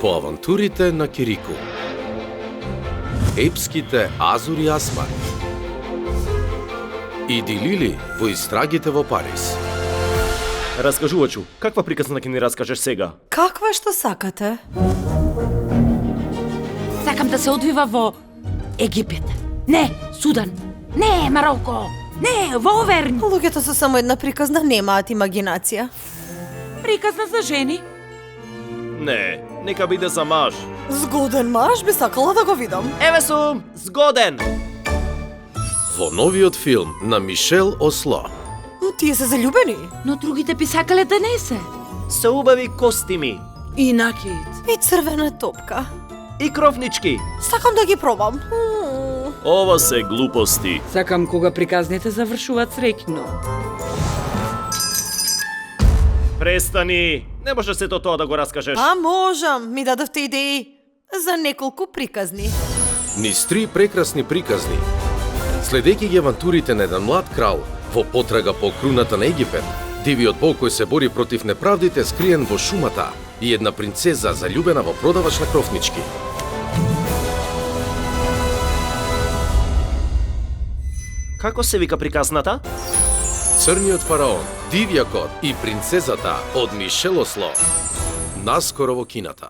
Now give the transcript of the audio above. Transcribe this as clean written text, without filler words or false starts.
по авантурите на Кирику. Епските Азур и Асмар. Иди Лили во истрагите во Париз. Раскажувачу, каква приказна ќе ни раскажеш сега? Каква што сакате? Сакам да се одвива во Египет. Не, Судан. Не, Марокко. Не, во Оверн. Луѓето со само една приказна немаат имагинација. Приказна за жени. Не, нека биде за маж. Згоден маж би сакала да го видам. Еве сум, згоден. Во новиот филм на Мишел Осло. Тие се заљубени. Но другите би сакале да не се. Се убави костими И накид. И црвена топка. и кровнички. Сакам да ги пробам. Ова се глупости. Сакам кога приказните завршуваат среќно. Престани. Не може сето тоа да го раскажеш. А можам, ми дадовте идеи за неколку приказни. Низ 3 прекрасни приказни. Следејќи ги авантурите на еден млад крал во потрага по круната на Египет, дивиот бог кој се бори против неправдите скриен во шумата и една принцеза заљубена во продавач на кровнички. Како се вика приказната? Црниот фараон, дивјакот и принцезата од Мишел Осло. Наскоро во кината.